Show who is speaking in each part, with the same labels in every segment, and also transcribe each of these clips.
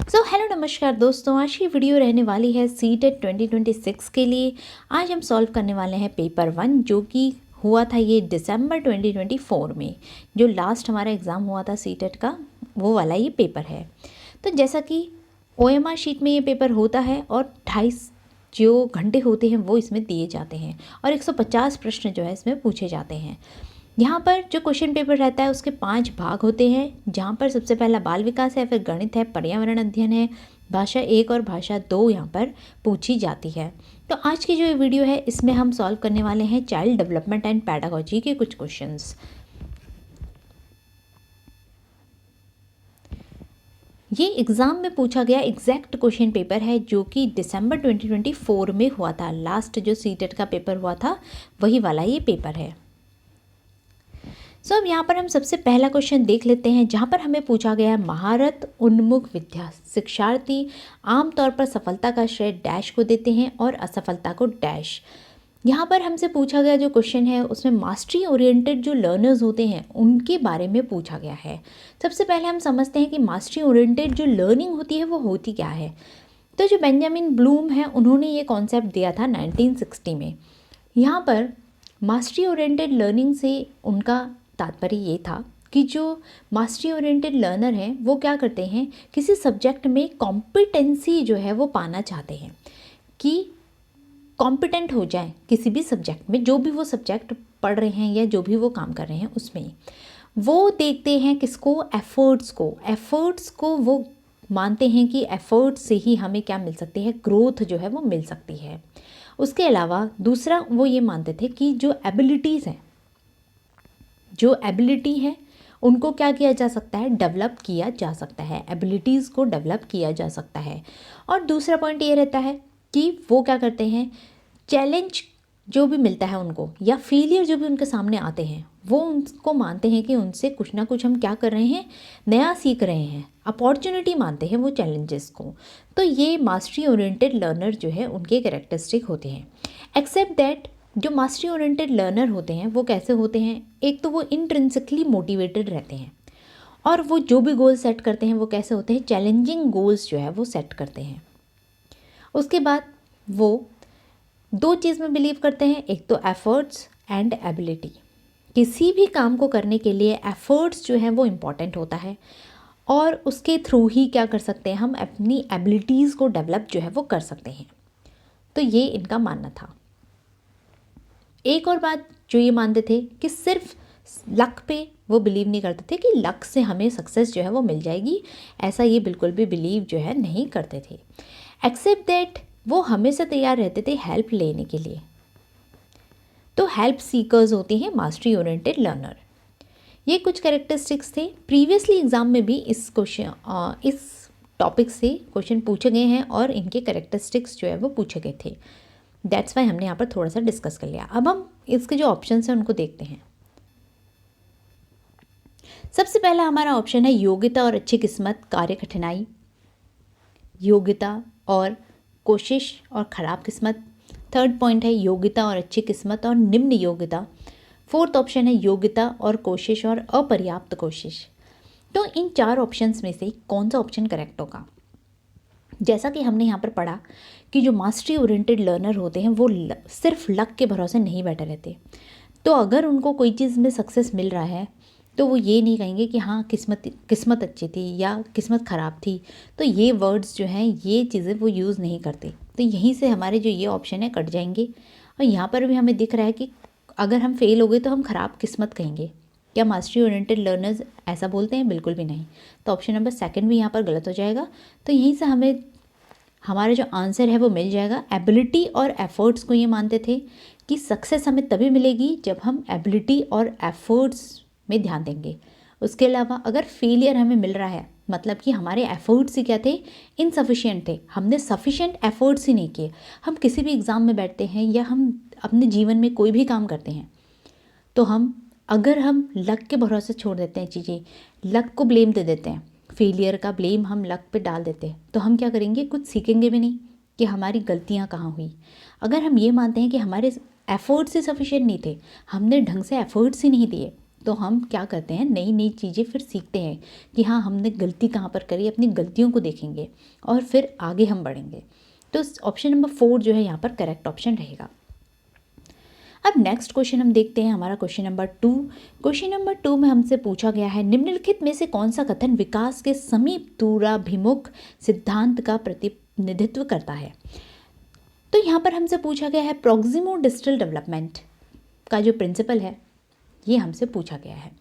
Speaker 1: So hello नमस्कार दोस्तों, आज की वीडियो रहने वाली है सीटेट 2026 के लिए। आज हम सॉल्व करने वाले हैं पेपर 1 जो कि हुआ था ये दिसंबर 2024 में। जो लास्ट हमारा एग्ज़ाम हुआ था सीटेट का, वो वाला ये पेपर है। तो जैसा कि ओएमआर शीट में ये पेपर होता है और 2.5 जो घंटे होते हैं वो इसमें दिए जाते हैं और 150 प्रश्न जो है इसमें पूछे जाते हैं। यहाँ पर जो क्वेश्चन पेपर रहता है उसके 5 भाग होते हैं, जहाँ पर सबसे पहला बाल विकास है, फिर गणित है, पर्यावरण अध्ययन है, भाषा 1 और भाषा 2 यहाँ पर पूछी जाती है। तो आज की जो ये वीडियो है इसमें हम सॉल्व करने वाले हैं चाइल्ड डेवलपमेंट एंड पैडागोजी के कुछ क्वेश्चंस। ये एग्ज़ाम में पूछा गया एग्जैक्ट क्वेश्चन पेपर है जो कि दिसंबर 2024 में हुआ था। लास्ट जो सीटेट का पेपर हुआ था वही वाला ये पेपर है। अब यहाँ पर हम सबसे पहला क्वेश्चन देख लेते हैं, जहाँ पर हमें पूछा गया है महारत उन्मुख विद्या शिक्षार्थी आमतौर पर सफलता का श्रेय डैश को देते हैं और असफलता को डैश। यहाँ पर हमसे पूछा गया जो क्वेश्चन है उसमें मास्टरी ओरिएंटेड जो लर्नर्स होते हैं उनके बारे में पूछा गया है। सबसे पहले हम समझते हैं कि मास्टरी ओरिएंटेड जो लर्निंग होती है वो होती क्या है। तो जो बेंजामिन ब्लूम है उन्होंने ये कॉन्सेप्ट दिया था 1960 में। यहाँ पर मास्टरी ओरिएंटेड लर्निंग से उनका तात्पर्य ये था कि जो मास्टरी ओरिएंटेड लर्नर हैं वो क्या करते हैं, किसी सब्जेक्ट में कॉम्पिटेंसी जो है वो पाना चाहते हैं कि कॉम्पिटेंट हो जाएं किसी भी सब्जेक्ट में, जो भी वो सब्जेक्ट पढ़ रहे हैं या जो भी वो काम कर रहे हैं उसमें। वो देखते हैं किसको, एफ़र्ट्स को वो मानते हैं कि एफ़र्ट से ही हमें क्या मिल सकती है, ग्रोथ जो है वो मिल सकती है। उसके अलावा दूसरा वो ये मानते थे कि जो एबिलिटीज़ हैं, जो एबिलिटी है उनको क्या किया जा सकता है, डेवलप किया जा सकता है, एबिलिटीज़ को डेवलप किया जा सकता है। और दूसरा पॉइंट ये रहता है कि वो क्या करते हैं, चैलेंज जो भी मिलता है उनको या फेलियर जो भी उनके सामने आते हैं वो उनको मानते हैं कि उनसे कुछ ना कुछ हम क्या कर रहे हैं, नया सीख रहे हैं, अपॉर्चुनिटी मानते हैं वो चैलेंजेस को। तो ये मास्टरी ओरिएंटेड लर्नर जो है उनके कैरेक्टरिस्टिक होते हैं। एक्सेप्ट दैट जो मास्टरी ओरिएंटेड लर्नर होते हैं वो कैसे होते हैं, एक तो वो इंट्रिंसिकली मोटिवेटेड रहते हैं और वो जो भी गोल सेट करते हैं वो कैसे होते हैं, चैलेंजिंग गोल्स जो है वो सेट करते हैं। उसके बाद वो दो चीज़ में बिलीव करते हैं, एक तो एफर्ट्स एंड एबिलिटी। किसी भी काम को करने के लिए एफर्ट्स जो है वो इम्पॉर्टेंट होता है और उसके थ्रू ही क्या कर सकते हैं, हम अपनी एबिलिटीज़ को डेवलप जो है वो कर सकते हैं। तो ये इनका मानना था। एक और बात जो ये मानते थे कि सिर्फ लक पे वो बिलीव नहीं करते थे कि लक से हमें सक्सेस जो है वो मिल जाएगी, ऐसा ये बिल्कुल भी बिलीव जो है नहीं करते थे। एक्सेप्ट दैट वो हमेशा तैयार रहते थे हेल्प लेने के लिए। तो हेल्प सीकर्स होते हैं मास्टरी ओरिएंटेड लर्नर। ये कुछ कैरेक्टरिस्टिक्स थे। प्रीवियसली एग्जाम में भी इस टॉपिक से क्वेश्चन पूछे गए हैं और इनके कैरेक्टरिस्टिक्स जो है वो पूछे गए थे। दैट्स वाई हमने यहाँ पर थोड़ा सा डिस्कस कर लिया। अब हम इसके जो ऑप्शंस हैं उनको देखते हैं। सबसे पहला हमारा ऑप्शन है योग्यता और अच्छी किस्मत, कार्य कठिनाई, योग्यता और कोशिश और ख़राब किस्मत। थर्ड पॉइंट है योग्यता और अच्छी किस्मत और निम्न योग्यता। फोर्थ ऑप्शन है योग्यता और कोशिश और अपर्याप्त कोशिश। तो इन 4 ऑप्शंस में से कौन सा ऑप्शन करेक्ट होगा। जैसा कि हमने यहाँ पर पढ़ा कि जो मास्टरी ओरिएंटेड लर्नर होते हैं वो सिर्फ लक के भरोसे नहीं बैठे रहते। तो अगर उनको कोई चीज़ में सक्सेस मिल रहा है तो वो ये नहीं कहेंगे कि हाँ किस्मत अच्छी थी या किस्मत ख़राब थी। तो ये वर्ड्स जो हैं, ये चीज़ें वो यूज़ नहीं करते। तो यहीं से हमारे जो ये ऑप्शन है कट जाएंगे। और यहाँ पर भी हमें दिख रहा है कि अगर हम फेल हो गए तो हम ख़राब किस्मत कहेंगे। क्या मास्टरी ओरिएंटेड लर्नर्स ऐसा बोलते हैं? बिल्कुल भी नहीं। तो ऑप्शन नंबर 2 भी यहाँ पर गलत हो जाएगा। तो यहीं से हमें हमारा जो आंसर है वो मिल जाएगा। एबिलिटी और एफर्ट्स को ये मानते थे कि सक्सेस हमें तभी मिलेगी जब हम एबिलिटी और एफर्ट्स में ध्यान देंगे। उसके अलावा अगर फेलियर हमें मिल रहा है मतलब कि हमारे एफर्ट्स ही क्या थे, इनसफिशिएंट थे, हमने सफिशिएंट एफर्ट्स ही नहीं किए। हम किसी भी एग्ज़ाम में बैठते हैं या हम अपने जीवन में कोई भी काम करते हैं तो अगर हम लक के भरोसे छोड़ देते हैं चीज़ें, लक को ब्लेम दे देते हैं, फेलियर का ब्लेम हम लक पे डाल देते हैं, तो हम क्या करेंगे, कुछ सीखेंगे भी नहीं कि हमारी गलतियाँ कहाँ हुई। अगर हम ये मानते हैं कि हमारे एफर्ट्स ही सफिशिएंट नहीं थे, हमने ढंग से एफर्ट्स ही नहीं दिए, तो हम क्या करते हैं, नई नई चीज़ें फिर सीखते हैं कि हाँ हमने गलती कहाँ पर करी, अपनी गलतियों को देखेंगे और फिर आगे हम बढ़ेंगे। तो ऑप्शन नंबर 4 जो है यहाँ पर करेक्ट ऑप्शन रहेगा। अब नेक्स्ट क्वेश्चन हम देखते हैं, हमारा क्वेश्चन नंबर 2। क्वेश्चन नंबर 2 में हमसे पूछा गया है, निम्नलिखित में से कौन सा कथन विकास के समीप दूराभिमुख सिद्धांत का प्रतिनिधित्व करता है। तो यहाँ पर हमसे पूछा गया है प्रॉक्सिमो डिस्टल डेवलपमेंट का जो प्रिंसिपल है ये हमसे पूछा गया है।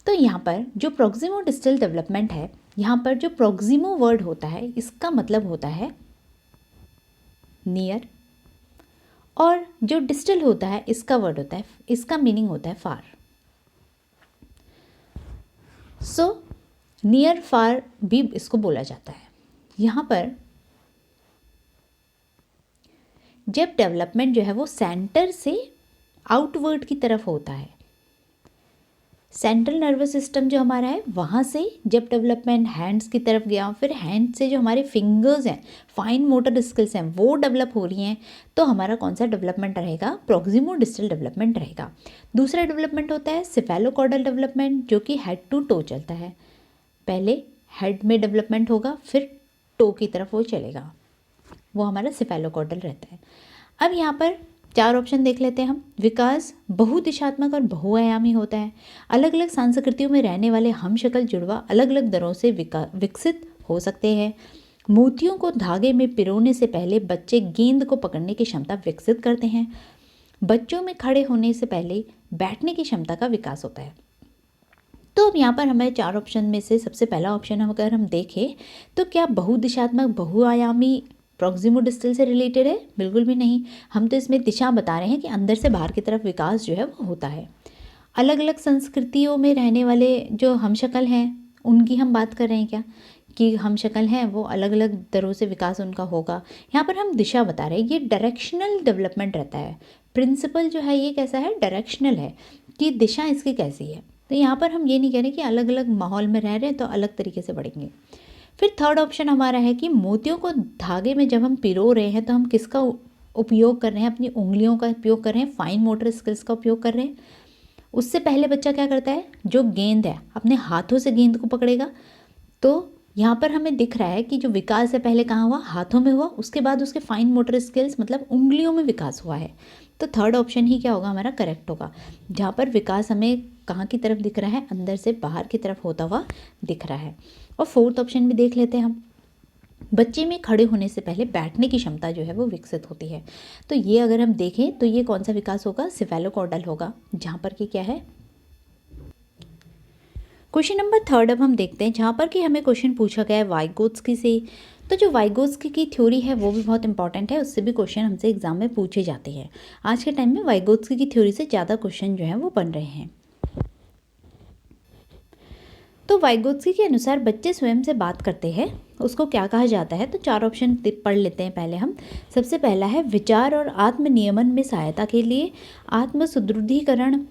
Speaker 1: तो यहाँ पर जो प्रॉक्सिमो डिस्टल डेवलपमेंट है, यहाँ पर जो प्रॉक्सिमो वर्ड होता है इसका मतलब होता है नियर, और जो डिस्टल होता है इसका वर्ड होता है, इसका मीनिंग होता है फार। सो नियर फार भी इसको बोला जाता है। यहाँ पर जब डेवलपमेंट जो है वो सेंटर से आउटवर्ड की तरफ होता है, सेंट्रल नर्वस सिस्टम जो हमारा है वहाँ से जब डेवलपमेंट हैंड्स की तरफ गया, फिर हैंड से जो हमारे फिंगर्स हैं, फाइन मोटर स्किल्स हैं, वो डेवलप हो रही हैं, तो हमारा कौन सा डेवलपमेंट रहेगा, प्रॉक्सिमो डिस्टल डेवलपमेंट रहेगा। दूसरा डेवलपमेंट होता है सिफेलोकॉर्डल डेवलपमेंट, जो कि हेड टू टो चलता है। पहले हेड में डेवलपमेंट होगा, फिर टो की तरफ वो चलेगा, वो हमारा सिफेलोकॉर्डल रहता है। अब यहाँ पर 4 ऑप्शन देख लेते हैं हम। विकास बहुदिशात्मक और बहुआयामी होता है। अलग अलग संस्कृतियों में रहने वाले हम शक्ल जुड़वा अलग अलग दरों से विकसित हो सकते हैं। मोतियों को धागे में पिरोने से पहले बच्चे गेंद को पकड़ने की क्षमता विकसित करते हैं। बच्चों में खड़े होने से पहले बैठने की क्षमता का विकास होता है। तो अब यहाँ पर हमारे 4 ऑप्शन में से सबसे पहला ऑप्शन अगर हम देखें तो क्या बहुदिशात्मक बहुआयामी प्रॉक्सिमो डिस्टल से रिलेटेड है? बिल्कुल भी नहीं। हम तो इसमें दिशा बता रहे हैं कि अंदर से बाहर की तरफ विकास जो है वो होता है। अलग अलग संस्कृतियों में रहने वाले जो हम शक्ल हैं उनकी हम बात कर रहे हैं क्या, कि हम शक्ल हैं वो अलग अलग दरों से विकास उनका होगा। यहाँ पर हम दिशा बता रहे हैं, ये डायरेक्शनल डेवलपमेंट रहता है। प्रिंसिपल जो है ये कैसा है, डायरेक्शनल है, कि दिशा इसकी कैसी है। तो यहाँ पर हम ये नहीं कह रहे कि अलग अलग माहौल में रह रहे हैं तो अलग तरीके से बढ़ेंगे। फिर थर्ड ऑप्शन हमारा है कि मोतियों को धागे में जब हम पिरो रहे हैं तो हम किसका उपयोग कर रहे हैं, अपनी उंगलियों का उपयोग कर रहे हैं, फाइन मोटर स्किल्स का उपयोग कर रहे हैं। उससे पहले बच्चा क्या करता है, जो गेंद है अपने हाथों से गेंद को पकड़ेगा। तो यहाँ पर हमें दिख रहा है कि जो विकास है पहले कहाँ हुआ, हाथों में हुआ, उसके बाद उसके फाइन मोटर स्किल्स मतलब उंगलियों में विकास हुआ है। तो थर्ड ऑप्शन ही क्या होगा, हमारा करेक्ट होगा, जहाँ पर विकास हमें कहाँ की तरफ दिख रहा है, अंदर से बाहर की तरफ होता हुआ दिख रहा है। और फोर्थ ऑप्शन भी देख लेते हैं हम, बच्चे में खड़े होने से पहले बैठने की क्षमता जो है वो विकसित होती है। तो ये अगर हम देखें तो ये कौन सा विकास होगा, सिफेलोकॉर्डल होगा, जहाँ पर कि क्या है। क्वेश्चन नंबर 3 अब हम देखते हैं, जहाँ पर कि हमें क्वेश्चन पूछा गया है वाइगोत्स्की से। तो जो वाइगोत्स्की की थ्योरी है वो भी बहुत इंपॉर्टेंट है, उससे भी क्वेश्चन हमसे एग्जाम में पूछे जाते हैं। आज के टाइम में वाइगोत्स्की की थ्योरी से ज़्यादा क्वेश्चन जो है वो बन रहे हैं। तो वाइगोत्स्की के अनुसार बच्चे स्वयं से बात करते हैं, उसको क्या कहा जाता है। तो 4 ऑप्शन पढ़ लेते हैं पहले हम। सबसे पहला है विचार और आत्मनियमन में सहायता के लिए, आत्म सुदृढ़ीकरण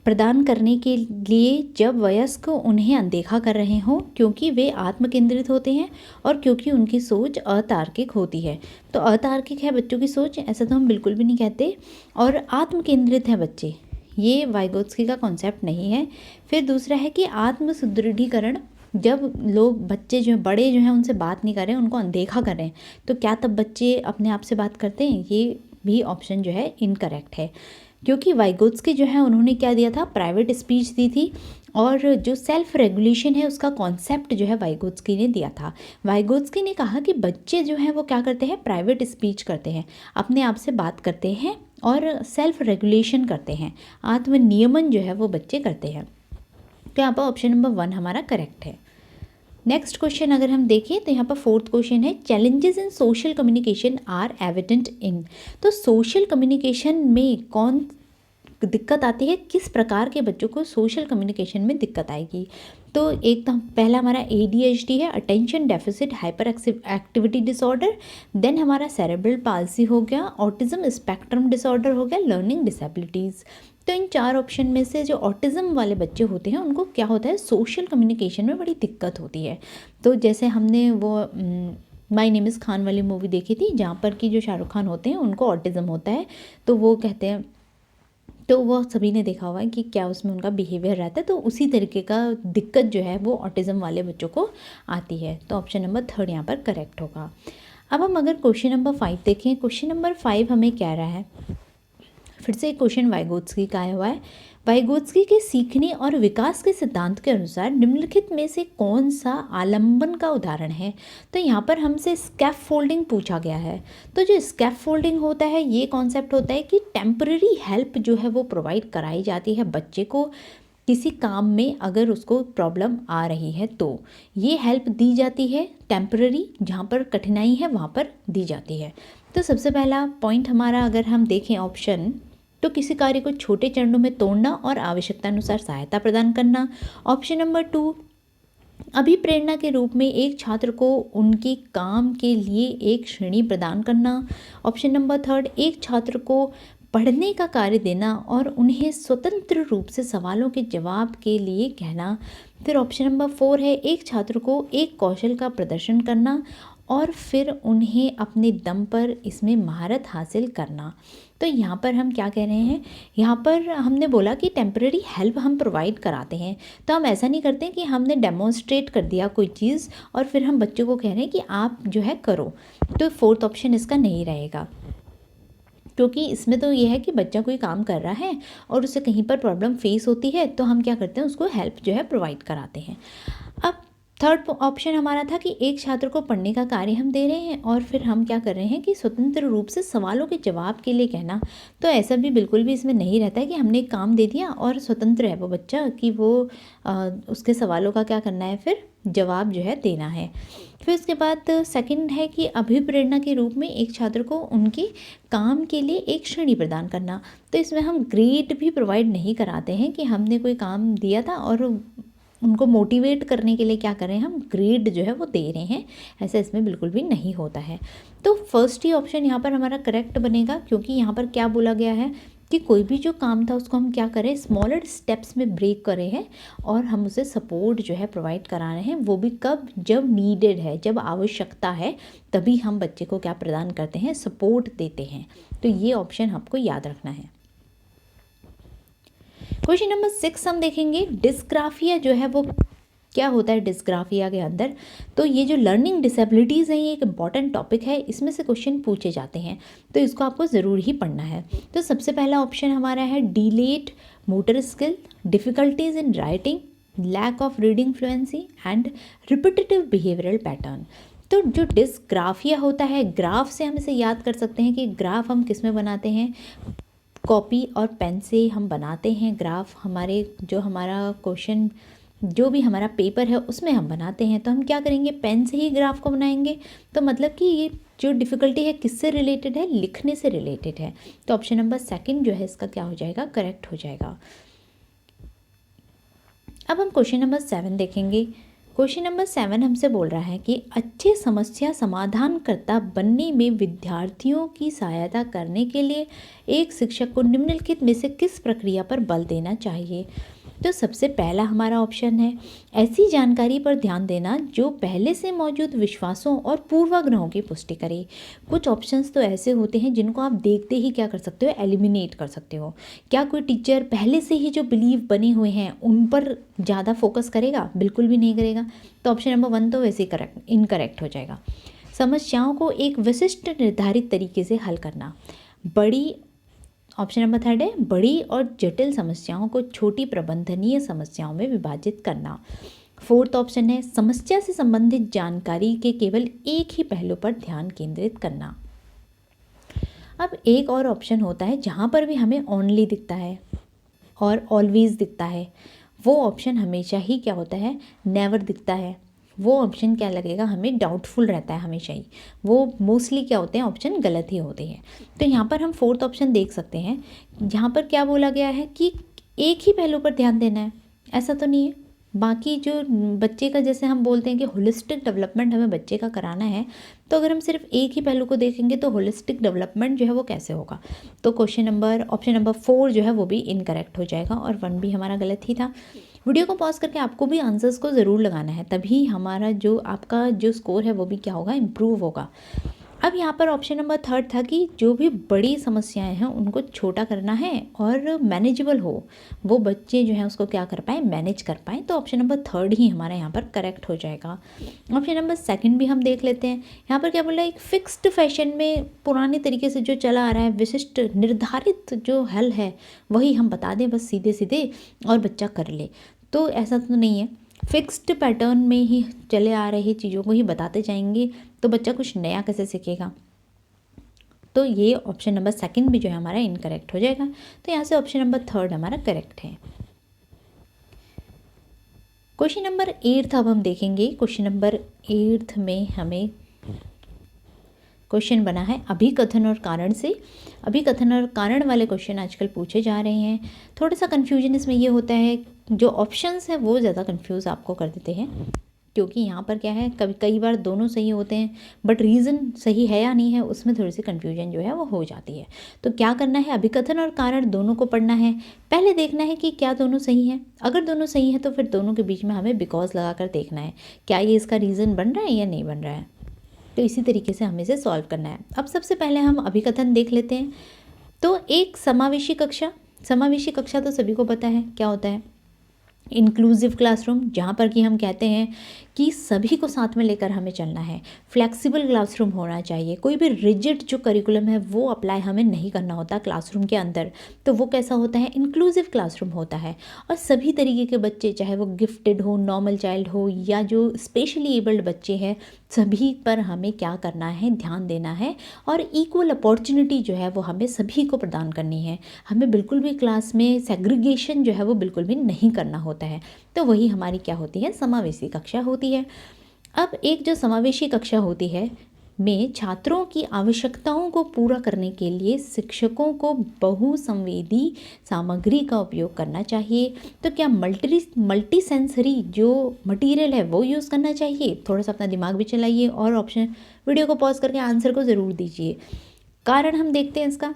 Speaker 1: प्रदान करने के लिए जब वयस्क उन्हें अनदेखा कर रहे हों, क्योंकि वे आत्म केंद्रित होते हैं और क्योंकि उनकी सोच अतार्किक होती है। तो अतार्किक है बच्चों की सोच, ऐसा तो हम बिल्कुल भी नहीं कहते, और आत्म केंद्रित हैं बच्चे, ये वाइगोत्स्की का कॉन्सेप्ट नहीं है। फिर दूसरा है कि आत्म सुदृढ़ीकरण, जब लोग बच्चे जो बड़े जो हैं उनसे बात नहीं कर रहे हैं, उनको अनदेखा कर रहे हैं, तो क्या तब बच्चे अपने आप से बात करते हैं? ये भी ऑप्शन जो है इनकरेक्ट है, क्योंकि वाइगोत्स्की जो है उन्होंने क्या दिया था, प्राइवेट स्पीच दी थी, और जो सेल्फ रेगुलेशन है उसका कॉन्सेप्ट जो है वाइगोत्स्की ने दिया था। वाइगोत्स्की ने कहा कि बच्चे जो हैं वो क्या करते हैं, प्राइवेट स्पीच करते हैं, अपने आप से बात करते हैं और सेल्फ रेगुलेशन करते हैं, आत्मनियमन जो है वो बच्चे करते हैं। तो यहाँ पर ऑप्शन नंबर 1 हमारा करेक्ट है। नेक्स्ट क्वेश्चन अगर हम देखें तो यहाँ पर फोर्थ क्वेश्चन है, challenges in social communication are evident in. तो सोशल कम्युनिकेशन में कौन दिक्कत आती है, किस प्रकार के बच्चों को सोशल कम्युनिकेशन में दिक्कत आएगी। तो एक तो पहला हमारा ADHD है, attention deficit hyperactivity disorder. Then हमारा सेरेब्रल पाल्सी हो गया, ऑटिज्म स्पेक्ट्रम डिसऑर्डर हो गया, लर्निंग डिसेबिलिटीज़। तो इन 4 ऑप्शन में से जो ऑटिज्म वाले बच्चे होते हैं उनको क्या होता है, सोशल कम्युनिकेशन में बड़ी दिक्कत होती है। तो जैसे हमने वो माय नेम इज़ खान वाली मूवी देखी थी, जहाँ पर कि जो शाहरुख खान होते हैं उनको ऑटिज्म होता है, तो वो कहते हैं, तो वो सभी ने देखा हुआ है कि क्या उसमें उनका बिहेवियर रहता है, तो उसी तरीके का दिक्कत जो है वो ऑटिज़म वाले बच्चों को आती है। तो ऑप्शन नंबर 3 यहाँ पर करेक्ट होगा। अब हम अगर क्वेश्चन नंबर 5 देखें, क्वेश्चन नंबर 5 हमें कह रहा है, फिर से क्वेश्चन वाइगोत्स्की का आया हुआ है। वाइगोत्स्की के सीखने और विकास के सिद्धांत के अनुसार निम्नलिखित में से कौन सा आलंबन का उदाहरण है। तो यहाँ पर हमसे स्कैफोल्डिंग पूछा गया है। तो जो स्कैफोल्डिंग होता है, ये कॉन्सेप्ट होता है कि टेम्पररी हेल्प जो है वो प्रोवाइड कराई जाती है बच्चे को किसी काम में, अगर उसको प्रॉब्लम आ रही है तो ये हेल्प दी जाती है टेम्पररी, जहाँ पर कठिनाई है वहाँ पर दी जाती है। तो सबसे पहला पॉइंट हमारा अगर हम देखें ऑप्शन, तो किसी कार्य को छोटे चरणों में तोड़ना और आवश्यकता अनुसार सहायता प्रदान करना। ऑप्शन नंबर 2, अभिप्रेरणा के रूप में एक छात्र को उनके काम के लिए एक श्रेणी प्रदान करना। ऑप्शन नंबर 3, एक छात्र को पढ़ने का कार्य देना और उन्हें स्वतंत्र रूप से सवालों के जवाब के लिए कहना। फिर ऑप्शन नंबर 4 है, एक छात्र को एक कौशल का प्रदर्शन करना और फिर उन्हें अपने दम पर इसमें महारत हासिल करना। तो यहाँ पर हम क्या कह रहे हैं, यहाँ पर हमने बोला कि टेम्पररी हेल्प हम प्रोवाइड कराते हैं, तो हम ऐसा नहीं करते कि हमने डेमोन्स्ट्रेट कर दिया कोई चीज़ और फिर हम बच्चों को कह रहे हैं कि आप जो है करो। तो 4th ऑप्शन इसका नहीं रहेगा, क्योंकि इसमें तो ये है कि बच्चा कोई काम कर रहा है और उसे कहीं पर प्रॉब्लम फेस होती है, तो हम क्या करते हैं, उसको हेल्प जो है प्रोवाइड कराते हैं। अब 3rd ऑप्शन हमारा था कि एक छात्र को पढ़ने का कार्य हम दे रहे हैं और फिर हम क्या कर रहे हैं कि स्वतंत्र रूप से सवालों के जवाब के लिए कहना। तो ऐसा भी बिल्कुल भी इसमें नहीं रहता है कि हमने एक काम दे दिया और स्वतंत्र है वो बच्चा कि वो उसके सवालों का क्या करना है, फिर जवाब जो है देना है। फिर उसके बाद सेकंड है कि अभिप्रेरणा के रूप में एक छात्र को उनके काम के लिए एक श्रेणी प्रदान करना। तो इसमें हम ग्रेड भी प्रोवाइड नहीं कराते हैं कि हमने कोई काम दिया था और उनको मोटिवेट करने के लिए क्या कर रहे हैं, हम ग्रेड जो है वो दे रहे हैं, ऐसा इसमें बिल्कुल भी नहीं होता है। तो फर्स्ट ही ऑप्शन यहाँ पर हमारा करेक्ट बनेगा, क्योंकि यहाँ पर क्या बोला गया है कि कोई भी जो काम था उसको हम क्या करें, स्मॉलर स्टेप्स में ब्रेक कर रहे हैं और हम उसे सपोर्ट जो है प्रोवाइड करा रहे हैं। वो भी कब, जब नीडेड है, जब आवश्यकता है, तभी हम बच्चे को क्या प्रदान करते हैं, सपोर्ट देते हैं। तो ये ऑप्शन आपको याद रखना है। क्वेश्चन नंबर 6 हम देखेंगे, डिस्ग्राफिया जो है वो क्या होता है डिस्ग्राफिया के अंदर। तो ये जो लर्निंग डिसेबिलिटीज़ हैं, ये एक इंपॉर्टेंट टॉपिक है, इसमें से क्वेश्चन पूछे जाते हैं, तो इसको आपको ज़रूर ही पढ़ना है। तो सबसे पहला ऑप्शन हमारा है delayed motor skill, difficulties in writing, lack of reading fluency and repetitive behavioural pattern. तो जो डिस्ग्राफिया होता है, ग्राफ से हम इसे याद कर सकते हैं कि ग्राफ हम किस में बनाते हैं, कॉपी और पेन से हम बनाते हैं ग्राफ। हमारे जो हमारा क्वेश्चन, जो भी हमारा पेपर है उसमें हम बनाते हैं, तो हम क्या करेंगे, पेन से ही ग्राफ को बनाएंगे। तो मतलब कि ये जो डिफ़िकल्टी है किससे रिलेटेड है, लिखने से रिलेटेड है। तो ऑप्शन नंबर 2 जो है इसका क्या हो जाएगा, करेक्ट हो जाएगा। अब हम क्वेश्चन नंबर 7 देखेंगे। क्वेश्चन नंबर 7 हमसे बोल रहा है कि अच्छे समस्या समाधानकर्ता बनने में विद्यार्थियों की सहायता करने के लिए एक शिक्षक को निम्नलिखित में से किस प्रक्रिया पर बल देना चाहिए। तो सबसे पहला हमारा ऑप्शन है, ऐसी जानकारी पर ध्यान देना जो पहले से मौजूद विश्वासों और पूर्वाग्रहों की पुष्टि करे। कुछ ऑप्शंस तो ऐसे होते हैं जिनको आप देखते ही क्या कर सकते हो, एलिमिनेट कर सकते हो। क्या कोई टीचर पहले से ही जो बिलीव बने हुए हैं उन पर ज़्यादा फोकस करेगा, बिल्कुल भी नहीं करेगा। तो ऑप्शन नंबर 1 तो वैसे ही करेक्ट इनकरेक्ट हो जाएगा। समस्याओं को एक विशिष्ट निर्धारित तरीके से हल करना, बड़ी, ऑप्शन नंबर 3 है, बड़ी और जटिल समस्याओं को छोटी प्रबंधनीय समस्याओं में विभाजित करना। 4th ऑप्शन है, समस्या से संबंधित जानकारी के केवल एक ही पहलू पर ध्यान केंद्रित करना। अब एक और ऑप्शन होता है जहाँ पर भी हमें ओनली दिखता है और ऑलवेज दिखता है, वो ऑप्शन हमेशा ही क्या होता है, नेवर दिखता है। वो ऑप्शन क्या लगेगा, हमें डाउटफुल रहता है हमेशा ही, वो मोस्टली क्या होते हैं, ऑप्शन गलत ही होते हैं। तो यहाँ पर हम 4th ऑप्शन देख सकते हैं, जहाँ पर क्या बोला गया है कि एक ही पहलू पर ध्यान देना है, ऐसा तो नहीं है। बाकी जो बच्चे का, जैसे हम बोलते हैं कि होलिस्टिक डेवलपमेंट हमें बच्चे का कराना है, तो अगर हम सिर्फ एक ही पहलू को देखेंगे तो होलिस्टिक डेवलपमेंट जो है वो कैसे होगा। तो ऑप्शन नंबर 4 जो है वो भी इनकरेक्ट हो जाएगा और 1 भी हमारा गलत ही था। वीडियो को पॉज करके आपको भी आंसर्स को ज़रूर लगाना है, तभी हमारा जो आपका जो स्कोर है वो भी क्या होगा, इम्प्रूव होगा। अब यहाँ पर ऑप्शन नंबर थर्ड था कि जो भी बड़ी समस्याएं हैं उनको छोटा करना है और मैनेजेबल हो, वो बच्चे जो हैं उसको क्या कर पाएँ, मैनेज कर पाएँ। तो ऑप्शन नंबर थर्ड ही हमारा यहाँ पर करेक्ट हो जाएगा। ऑप्शन नंबर सेकंड भी हम देख लेते हैं। यहाँ पर क्या बोल रहा है, एक फिक्स्ड फैशन में पुराने तरीके से जो चला आ रहा है, विशिष्ट निर्धारित जो हल है वही हम बता दें बस सीधे सीधे और बच्चा कर ले। तो ऐसा तो नहीं है, फिक्स्ड पैटर्न में ही चले आ रही चीज़ों को ही बताते जाएंगे तो बच्चा कुछ नया कैसे सीखेगा। तो ये ऑप्शन नंबर सेकंड भी जो है हमारा इनकरेक्ट हो जाएगा। तो यहाँ से ऑप्शन नंबर थर्ड हमारा करेक्ट है। क्वेश्चन नंबर 8 अब हम देखेंगे। क्वेश्चन नंबर 8 में हमें क्वेश्चन बना है अभिकथन और कारण से। अभिकथन और कारण वाले क्वेश्चन आजकल पूछे जा रहे हैं। थोड़ा सा कन्फ्यूजन इसमें ये होता है, जो ऑप्शंस हैं वो ज़्यादा कंफ्यूज आपको कर देते हैं, क्योंकि यहाँ पर क्या है, कई बार दोनों सही होते हैं बट रीज़न सही है या नहीं है उसमें थोड़ी सी कन्फ्यूजन जो है वो हो जाती है। तो क्या करना है, अभिकथन और कारण दोनों को पढ़ना है। पहले देखना है कि क्या दोनों सही हैं। अगर दोनों सही हैं तो फिर दोनों के बीच में हमें बिकॉज लगा कर देखना है क्या ये इसका रीज़न बन रहा है या नहीं बन रहा है। तो इसी तरीके से हमें इसे सॉल्व करना है। अब सबसे पहले हम अभिकथन देख लेते हैं। तो एक समावेशी कक्षा, समावेशी कक्षा तो सभी को पता है क्या होता है, इंक्लूसिव क्लासरूम, जहाँ पर कि हम कहते हैं कि सभी को साथ में लेकर हमें चलना है। फ्लेक्सिबल क्लासरूम होना चाहिए, कोई भी रिजिड जो करिकुलम है वो अप्लाई हमें नहीं करना होता क्लासरूम के अंदर। तो वो कैसा होता है, इंक्लूसिव क्लासरूम होता है। और सभी तरीके के बच्चे, चाहे वो गिफ्टेड हो, नॉर्मल चाइल्ड हो या जो स्पेशली एबल्ड बच्चे हैं, सभी पर हमें क्या करना है, ध्यान देना है। और इक्वल अपॉर्चुनिटी जो है वो हमें सभी को प्रदान करनी है। हमें बिल्कुल भी क्लास में सेग्रीगेशन जो है वो बिल्कुल भी नहीं करना होता है। तो वही हमारी क्या होती है, समावेशी कक्षा होती है। अब एक जो समावेशी कक्षा होती है में छात्रों की आवश्यकताओं को पूरा करने के लिए शिक्षकों को बहुसंवेदी सामग्री का उपयोग करना चाहिए। तो क्या मल्टी सेंसरी जो मटेरियल है वो यूज़ करना चाहिए। थोड़ा सा अपना दिमाग भी चलाइए और ऑप्शन वीडियो को पॉज करके आंसर को ज़रूर दीजिए। कारण हम देखते हैं इसका,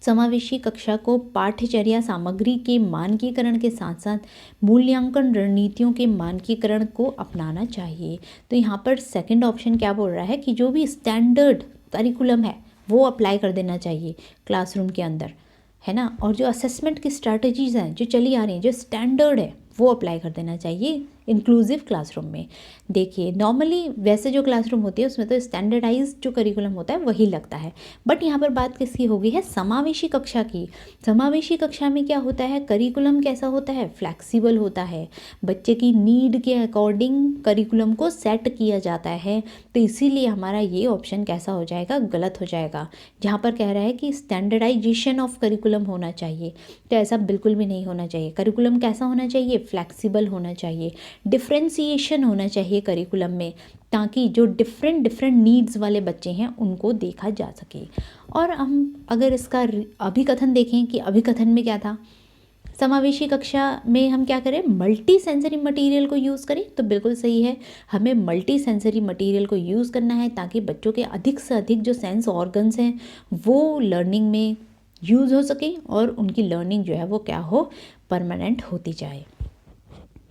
Speaker 1: समावेशी कक्षा को पाठ्यचर्या सामग्री के मानकीकरण के साथ साथ मूल्यांकन रणनीतियों के मानकीकरण को अपनाना चाहिए। तो यहाँ पर सेकंड ऑप्शन क्या बोल रहा है कि जो भी स्टैंडर्ड करिकुलम है वो अप्लाई कर देना चाहिए क्लासरूम के अंदर, है ना। और जो असेसमेंट की स्ट्रैटेजीज़ हैं जो चली आ रही हैं, जो स्टैंडर्ड है वो अप्लाई कर देना चाहिए इंक्लूसिव क्लासरूम में। देखिए नॉर्मली वैसे जो क्लासरूम होती है उसमें तो स्टैंडर्डाइज जो करिकुलम होता है वही लगता है, बट यहाँ पर बात किसकी हो गई है, समावेशी कक्षा की। समावेशी कक्षा में क्या होता है, करिकुलम कैसा होता है, फ्लैक्सिबल होता है। बच्चे की नीड के अकॉर्डिंग करिकुलम को सेट किया जाता है। तो इसीलिए हमारा ये ऑप्शन कैसा हो जाएगा, गलत हो जाएगा। जहाँ पर कह रहा है कि स्टैंडर्डाइजेशन ऑफ करिकुलम होना चाहिए, तो ऐसा बिल्कुल भी नहीं होना चाहिए। करिकुलम कैसा होना चाहिए, फ्लैक्सिबल होना चाहिए। डिफ्रेंसिएशन होना चाहिए करिकुलम में, ताकि जो डिफरेंट नीड्स वाले बच्चे हैं उनको देखा जा सके। और हम अगर इसका अभिकथन देखें कि अभिकथन में क्या था, समावेशी कक्षा में हम क्या करें, मल्टी सेंसरी मटेरियल को यूज़ करें। तो बिल्कुल सही है, हमें मल्टी सेंसरी मटेरियल को यूज़ करना है ताकि बच्चों के अधिक से अधिक जो सेंस ऑर्गन्स हैं वो लर्निंग में यूज़ हो सके और उनकी लर्निंग जो है वो क्या हो, परमानेंट होती जाए।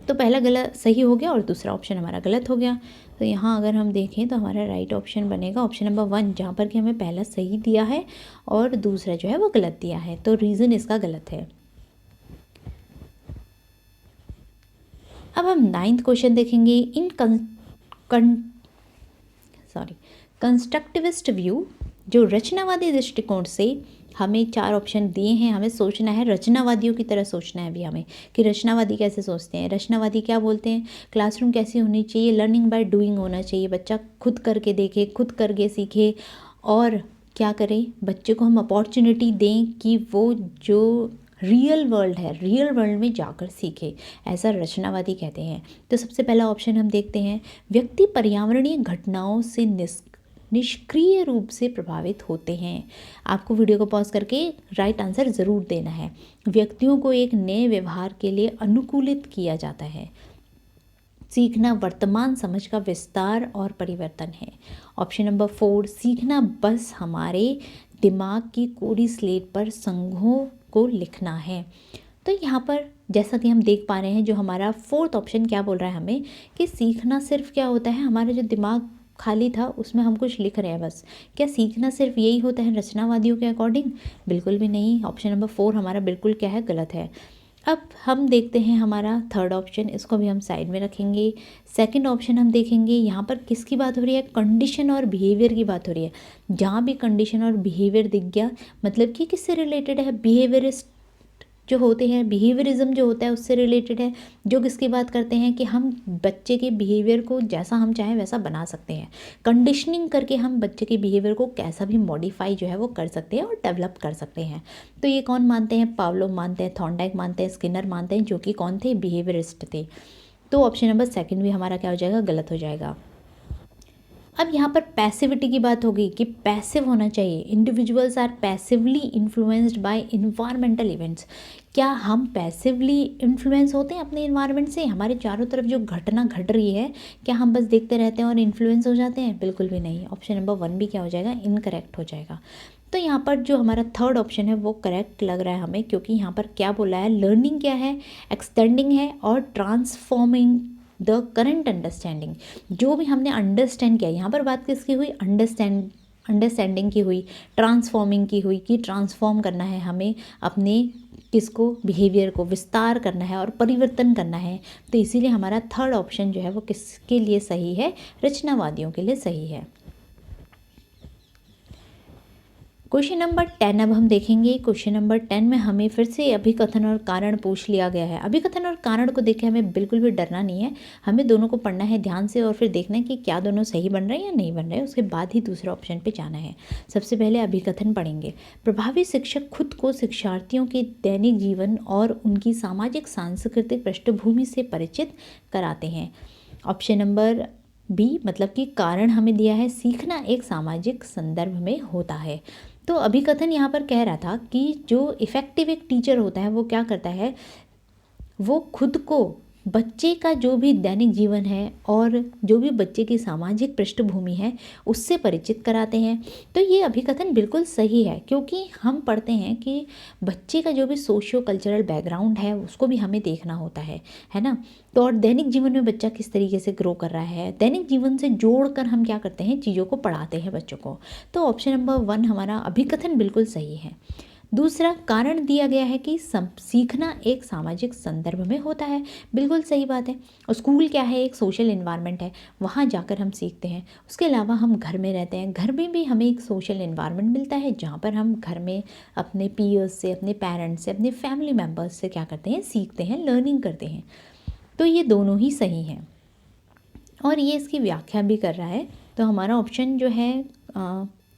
Speaker 1: तो पहला गलत सही हो गया और दूसरा ऑप्शन हमारा गलत हो गया। तो यहाँ अगर हम देखें तो हमारा राइट ऑप्शन बनेगा ऑप्शन नंबर 1, जहाँ पर कि हमें पहला सही दिया है और दूसरा जो है वो गलत दिया है। तो रीज़न इसका गलत है। अब हम 9th क्वेश्चन देखेंगे। इन कंस्ट्रक्टिविस्ट व्यू, जो रचनावादी दृष्टिकोण से हमें 4 ऑप्शन दिए हैं, हमें सोचना है रचनावादियों की तरह सोचना है अभी हमें कि रचनावादी कैसे सोचते हैं। रचनावादी क्या बोलते हैं, क्लासरूम कैसी होनी चाहिए, लर्निंग बाय डूइंग होना चाहिए, बच्चा खुद करके देखे, खुद करके सीखे और क्या करें, बच्चे को हम अपॉर्चुनिटी दें कि वो जो रियल वर्ल्ड है, रियल वर्ल्ड में जाकर सीखे, ऐसा रचनावादी कहते हैं। तो सबसे पहला ऑप्शन हम देखते हैं, व्यक्ति पर्यावरणीय घटनाओं से निष्क्रिय रूप से प्रभावित होते हैं। आपको वीडियो को पॉज करके राइट आंसर ज़रूर देना है। व्यक्तियों को एक नए व्यवहार के लिए अनुकूलित किया जाता है। सीखना वर्तमान समझ का विस्तार और परिवर्तन है। ऑप्शन नंबर 4, सीखना बस हमारे दिमाग की कोरी स्लेट पर संघों को लिखना है। तो यहाँ पर जैसा कि हम देख पा रहे हैं, जो हमारा 4th ऑप्शन क्या बोल रहा है हमें कि सीखना सिर्फ क्या होता है, हमारा जो दिमाग खाली था, उसमें हम कुछ लिख रहे हैं बस। क्या सीखना सिर्फ यही होता है रचनावादियों के अकॉर्डिंग? बिल्कुल भी नहीं। ऑप्शन नंबर 4 हमारा बिल्कुल क्या है, गलत है। अब हम देखते हैं हमारा थर्ड ऑप्शन, इसको भी हम साइड में रखेंगे। सेकंड ऑप्शन हम देखेंगे, यहाँ पर किसकी बात हो रही है, कंडीशन और बिहेवियर की बात हो रही है। जहाँ भी कंडीशन और बिहेवियर दिख गया मतलब कि किससे रिलेटेड है, बिहेवियरिस्ट जो होते हैं, बिहेवियरिज्म जो होता है उससे रिलेटेड है। जो किसकी बात करते हैं कि हम बच्चे के बिहेवियर को जैसा हम चाहें वैसा बना सकते हैं, कंडीशनिंग करके हम बच्चे के बिहेवियर को कैसा भी मॉडिफाई जो है वो कर सकते हैं और डेवलप कर सकते हैं। तो ये कौन मानते हैं, पावलोव मानते हैं, थॉर्नडाइक मानते हैं, स्किनर मानते हैं, जो कि कौन थे, बिहेवियरिस्ट थे। तो ऑप्शन नंबर सेकंड भी हमारा क्या हो जाएगा, गलत हो जाएगा। अब यहाँ पर पैसिविटी की बात होगी कि पैसिव होना चाहिए। Individuals are passively influenced by environmental events. क्या हम पैसिवली इन्फ्लुएंस होते हैं अपने इन्वायरमेंट से? हमारे चारों तरफ जो घटना घट रही है, क्या हम बस देखते रहते हैं और इन्फ्लुएंस हो जाते हैं? बिल्कुल भी नहीं। ऑप्शन नंबर 1 भी क्या हो जाएगा, इनकरेक्ट हो जाएगा। तो यहाँ पर जो हमारा थर्ड ऑप्शन है वो करेक्ट लग रहा है हमें, क्योंकि यहाँ पर क्या बोला है, लर्निंग क्या है, एक्सटेंडिंग है और ट्रांसफॉर्मिंग द करंट अंडरस्टैंडिंग। जो भी हमने अंडरस्टैंड किया, यहाँ पर बात किसकी हुई, अंडरस्टैंडिंग की हुई, ट्रांसफॉर्मिंग की हुई कि ट्रांसफॉर्म करना है हमें अपने किसको, बिहेवियर को विस्तार करना है और परिवर्तन करना है। तो इसीलिए हमारा थर्ड ऑप्शन जो है वो किसके लिए सही है, रचनावादियों के लिए सही है। क्वेश्चन नंबर 10 अब हम देखेंगे। क्वेश्चन नंबर 10 में हमें फिर से अभिकथन और कारण पूछ लिया गया है। अभिकथन और कारण को देख के हमें बिल्कुल भी डरना नहीं है, हमें दोनों को पढ़ना है ध्यान से और फिर देखना है कि क्या दोनों सही बन रहे हैं या नहीं बन रहे हैं, उसके बाद ही दूसरे ऑप्शन पे जाना है। सबसे पहले अभिकथन पढ़ेंगे। प्रभावी शिक्षक खुद को शिक्षार्थियों के दैनिक जीवन और उनकी सामाजिक सांस्कृतिक पृष्ठभूमि से परिचित कराते हैं। ऑप्शन नंबर बी मतलब कि कारण हमें दिया है, सीखना एक सामाजिक संदर्भ में होता है। तो अभिकथन यहाँ पर कह रहा था कि जो इफ़ेक्टिव एक टीचर होता है वो क्या करता है, वो खुद को बच्चे का जो भी दैनिक जीवन है और जो भी बच्चे की सामाजिक पृष्ठभूमि है उससे परिचित कराते हैं। तो ये अभिकथन बिल्कुल सही है, क्योंकि हम पढ़ते हैं कि बच्चे का जो भी सोशियो कल्चरल बैकग्राउंड है उसको भी हमें देखना होता है ना। तो और दैनिक जीवन में बच्चा किस तरीके से ग्रो कर रहा है, दैनिक जीवन से जोड़कर हम क्या करते हैं, चीज़ों को पढ़ाते हैं बच्चों को। तो ऑप्शन नंबर 1 हमारा अभिकथन बिल्कुल सही है। दूसरा, कारण दिया गया है कि सीखना एक सामाजिक संदर्भ में होता है, बिल्कुल सही बात है। और स्कूल क्या है, एक सोशल इन्वायरमेंट है, वहाँ जाकर हम सीखते हैं। उसके अलावा हम घर में रहते हैं, घर में भी हमें एक सोशल इन्वायरमेंट मिलता है जहाँ पर हम घर में अपने पीयर्स से, अपने पेरेंट्स से, अपने फैमिली मेम्बर्स से क्या करते हैं, सीखते हैं, लर्निंग करते हैं। तो ये दोनों ही सही हैं और ये इसकी व्याख्या भी कर रहा है। तो हमारा ऑप्शन जो है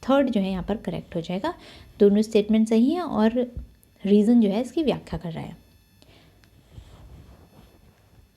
Speaker 1: थर्ड जो है यहाँ पर करेक्ट हो जाएगा। दोनों स्टेटमेंट सही हैं और रीज़न जो है इसकी व्याख्या कर रहा है।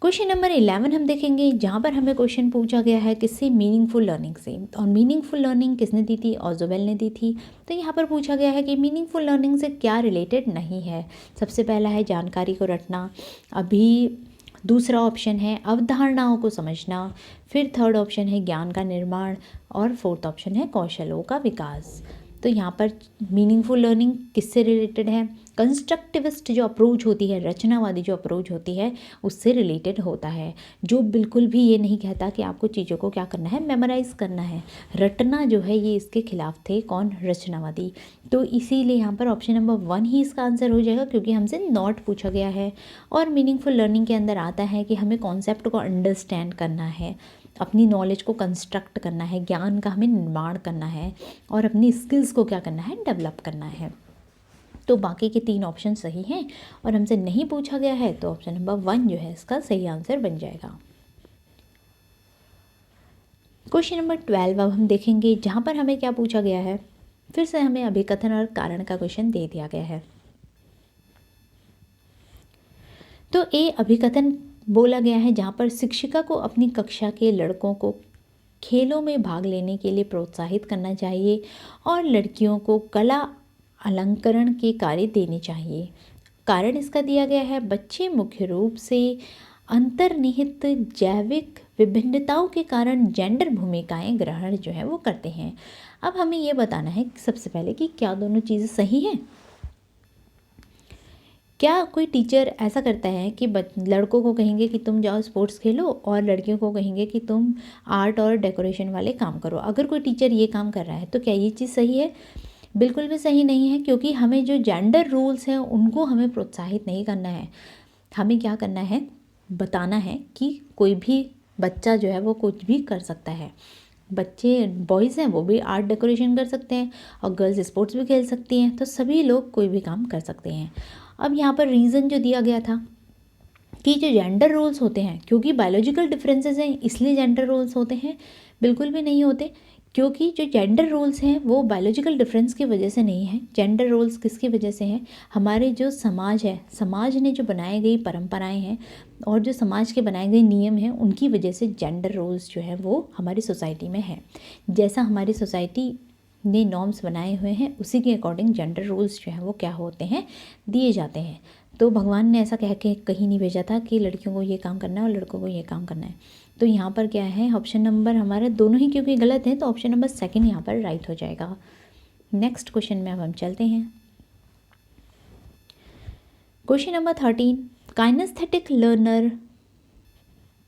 Speaker 1: क्वेश्चन नंबर 11 हम देखेंगे, जहाँ पर हमें क्वेश्चन पूछा गया है किससे, मीनिंगफुल लर्निंग से। और मीनिंगफुल लर्निंग किसने दी थी, ऑज़ोवेल ने दी थी। तो यहाँ पर पूछा गया है कि मीनिंगफुल लर्निंग से क्या रिलेटेड नहीं है। सबसे पहला है जानकारी को रटना, अभी दूसरा ऑप्शन है अवधारणाओं को समझना, फिर थर्ड ऑप्शन है ज्ञान का निर्माण और फोर्थ ऑप्शन है कौशलों का विकास। तो यहाँ पर मीनिंगफुल लर्निंग किससे रिलेटेड है, कंस्ट्रक्टिविस्ट जो अप्रोच होती है, रचनावादी जो अप्रोच होती है उससे रिलेटेड होता है, जो बिल्कुल भी ये नहीं कहता कि आपको चीज़ों को क्या करना है, मेमोराइज़ करना है। रटना जो है ये इसके खिलाफ थे, कौन, रचनावादी। तो इसीलिए यहाँ पर ऑप्शन नंबर 1 ही इसका आंसर हो जाएगा, क्योंकि हमसे नॉट पूछा गया है। और मीनिंगफुल लर्निंग के अंदर आता है कि हमें कॉन्सेप्ट को अंडरस्टैंड करना है, अपनी नॉलेज को कंस्ट्रक्ट करना है, ज्ञान का हमें निर्माण करना है और अपनी स्किल्स को क्या करना है, डेवलप करना है। तो बाकी के 3 ऑप्शन सही हैं और हमसे नहीं पूछा गया है, तो ऑप्शन नंबर 1 जो है इसका सही आंसर बन जाएगा। क्वेश्चन नंबर 12 अब हम देखेंगे, जहाँ पर हमें क्या पूछा गया है, फिर से हमें अभिकथन और कारण का क्वेश्चन दे दिया गया है। तो ए अभिकथन बोला गया है जहाँ पर शिक्षिका को अपनी कक्षा के लड़कों को खेलों में भाग लेने के लिए प्रोत्साहित करना चाहिए और लड़कियों को कला अलंकरण के कार्य देने चाहिए। कारण इसका दिया गया है, बच्चे मुख्य रूप से अंतर्निहित जैविक विभिन्नताओं के कारण जेंडर भूमिकाएं ग्रहण जो है वो करते हैं। अब हमें ये बताना है सबसे पहले कि क्या दोनों चीज़ें सही हैं। क्या कोई टीचर ऐसा करता है कि लड़कों को कहेंगे कि तुम जाओ स्पोर्ट्स खेलो और लड़कियों को कहेंगे कि तुम आर्ट और डेकोरेशन वाले काम करो? अगर कोई टीचर ये काम कर रहा है तो क्या ये चीज़ सही है? बिल्कुल भी सही नहीं है, क्योंकि हमें जो जेंडर रूल्स हैं उनको हमें प्रोत्साहित नहीं करना है। हमें क्या करना है, बताना है कि कोई भी बच्चा जो है वो कुछ भी कर सकता है। बच्चे बॉयज़ हैं वो भी आर्ट डेकोरेशन कर सकते हैं और गर्ल्स स्पोर्ट्स भी खेल सकती हैं, तो सभी लोग कोई भी काम कर सकते हैं। अब यहाँ पर रीज़न जो दिया गया था कि जो जेंडर रोल्स होते हैं, क्योंकि बायोलॉजिकल डिफरेंसेस हैं इसलिए जेंडर रोल्स होते हैं, बिल्कुल भी नहीं होते। क्योंकि जो जेंडर रोल्स हैं वो बायोलॉजिकल डिफरेंस की वजह से नहीं है। जेंडर रोल्स किसकी वजह से हैं? हमारे जो समाज है, समाज ने जो बनाई गई परंपराएं हैं और जो समाज के बनाए गए नियम हैं उनकी वजह से जेंडर रोल्स जो है वो हमारी सोसाइटी में है। जैसा हमारी सोसाइटी ने नॉर्म्स बनाए हुए हैं उसी के अकॉर्डिंग जेंडर रोल्स जो हैं वो क्या होते हैं, दिए जाते हैं। तो भगवान ने ऐसा कह के कहीं नहीं भेजा था कि लड़कियों को ये काम करना है और लड़कों को ये काम करना है। तो यहाँ पर क्या है, ऑप्शन नंबर हमारे दोनों ही क्योंकि गलत हैं तो ऑप्शन नंबर सेकंड यहाँ पर राइट हो जाएगा। नेक्स्ट क्वेश्चन में अब हम चलते हैं। Question number 13, kinesthetic learner